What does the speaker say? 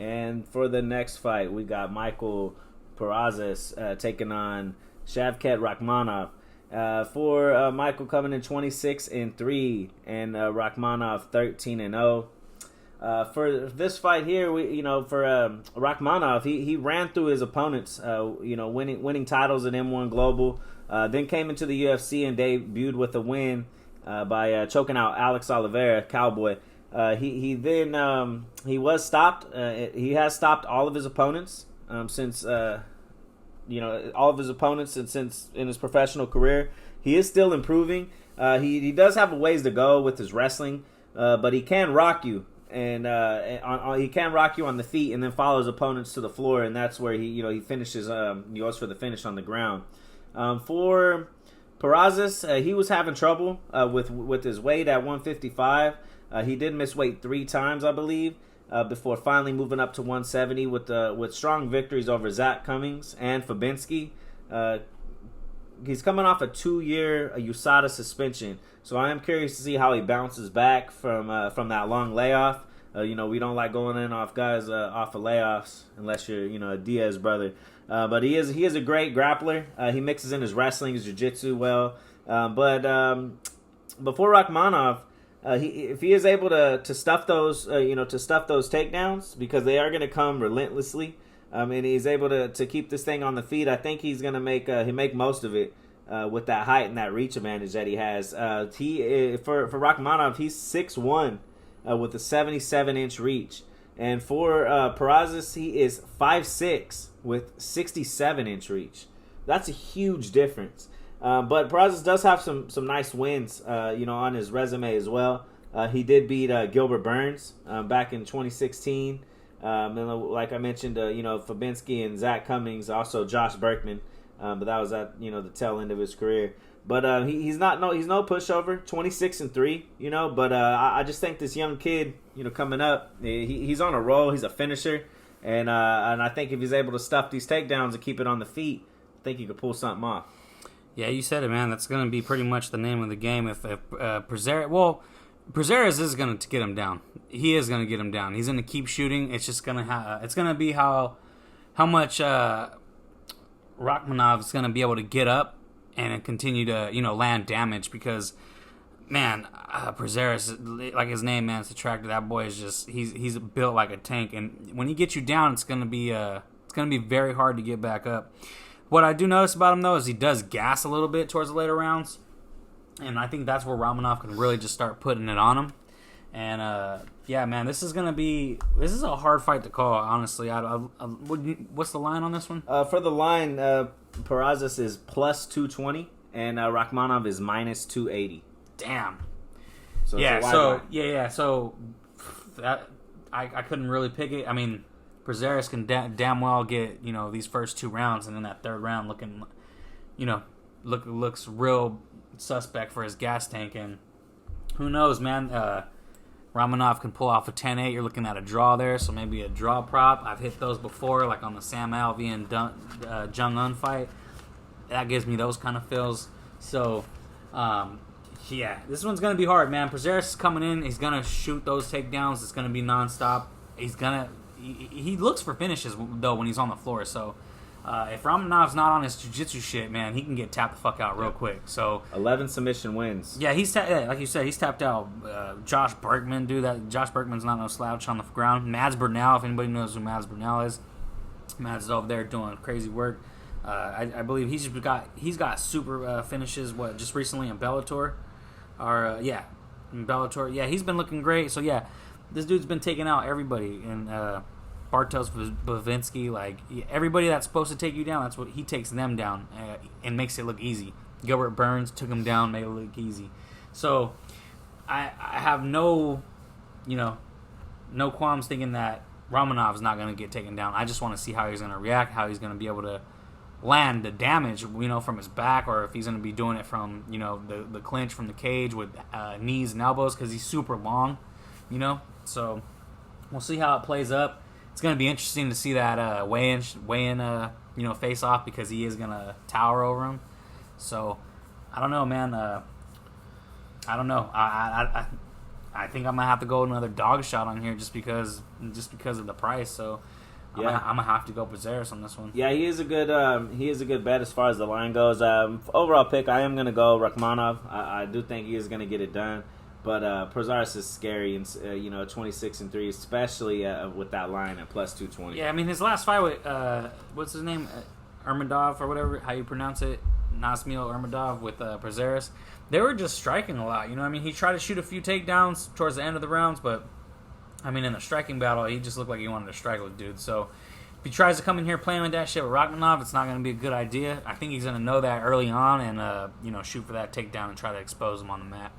And for the next fight, we got Michael Prazeres taking on Shavkat Rakhmonov. For Michael coming in 26-3 and Rakhmonov 13-0. For this fight here, for Rakhmonov, he ran through his opponents, winning titles at M1 Global. Then came into the UFC and debuted with a win by choking out Alex Oliveira, Cowboy. He was stopped. He has stopped all of his opponents since all of his opponents since in his professional career. He is still improving. He does have a ways to go with his wrestling, but he can rock you, and he can rock you on the feet, and then follow his opponents to the floor, and that's where he finishes. He goes for the finish on the ground. For Prazeres, he was having trouble with his weight at 155. He did miss weight 3 times, I believe, before finally moving up to 170 with strong victories over Zach Cummings and Fabinski. He's coming off a 2-year USADA suspension, so I am curious to see how he bounces back from that long layoff. We don't like going in off guys off of layoffs unless you're a Diaz brother. But he is a great grappler. He mixes in his wrestling, his jiu-jitsu well. But before Rakhmonov, if he is able to stuff those takedowns, because they are going to come relentlessly, and he's able to keep this thing on the feet, I think he's going to make most of it with that height and that reach advantage that he has. For Rakhmonov, he's 6'1", with a 77-inch reach, and for Prazeres, he is 5'6" with 67-inch reach. That's a huge difference. But Prazeres does have some nice wins, on his resume as well. He did beat Gilbert Burns back in 2016. And like I mentioned, Fabinski and Zach Cummings, also Josh Berkman, but that was at the tail end of his career. But he's no pushover, 26-3. But I just think this young kid, coming up, he's on a roll. He's a finisher, and I think if he's able to stuff these takedowns and keep it on the feet, I think he could pull something off. Yeah, you said it, man. That's going to be pretty much the name of the game. If Prazeres is going to get him down. He is going to get him down. He's going to keep shooting. It's just going to it's going to be how much Rakhmonov is going to be able to get up and continue to land damage, because man, Prazeres, like his name, man, it's attractive. That boy is just he's built like a tank, and when he gets you down, it's going to be very hard to get back up. What I do notice about him, though, is he does gas a little bit towards the later rounds. And I think that's where Rakhmonov can really just start putting it on him. And, yeah, man, this is a hard fight to call, honestly. What's the line on this one? For the line, Prazeres is plus 220, and Rakhmonov is minus 280. Damn. So So that I couldn't really pick it. I mean, Prazeres can damn well get these first 2 rounds, and then that third round looking looks real suspect for his gas tank. And who knows, man? Rakhmonov can pull off a 10-8. You're looking at a draw there, so maybe a draw prop. I've hit those before, like on the Sam Alvey and Jung-Un fight. That gives me those kind of feels. So, yeah, this one's gonna be hard, man. Prazeres is coming in. He's gonna shoot those takedowns. It's gonna be nonstop. He looks for finishes, though, when he's on the floor. So if Rakhmonov's not on his jiu-jitsu shit, man, he can get tapped the fuck out real quick. So 11 submission wins. Yeah, like you said, he's tapped out Josh Berkman. Josh Berkman's not no slouch on the ground. Mads Burnell, if anybody knows who Mads Burnell is, Mads is over there doing crazy work. I believe he's got super finishes. Just recently in Bellator, in Bellator. Yeah, he's been looking great. So yeah. This dude's been taking out everybody, and Bartosz Bavinski, like everybody that's supposed to take you down, that's what he takes them down and makes it look easy. Gilbert Burns took him down, made it look easy. So I have no qualms thinking that Rakhmonov's not going to get taken down. I just want to see how he's going to react, how he's going to be able to land the damage, from his back, or if he's going to be doing it from the clinch from the cage with knees and elbows, because he's super long. So we'll see how it plays up. It's going to be interesting to see that weigh-in, face off, because he is going to tower over him. So I don't know, man. I don't know. I think I'm gonna have to go another dog shot on here just because of the price. So I'm gonna have to go Prazeres on this one. Yeah, he is a good bet as far as the line goes. Overall pick, I am gonna go Rakhmonov. I do think he is gonna get it done, but Prazeres is scary, and 26-3, especially with that line at plus 220. Yeah, I mean his last fight with what's his name, Ermedov or whatever how you pronounce it, Nasmil Ermedov with Prazeres. They were just striking a lot. I mean, he tried to shoot a few takedowns towards the end of the rounds, but I mean, in the striking battle, he just looked like he wanted to strike with dude. So if he tries to come in here playing with that shit with Rakhmonov, it's not going to be a good idea. I think he's going to know that early on and shoot for that takedown and try to expose him on the mat.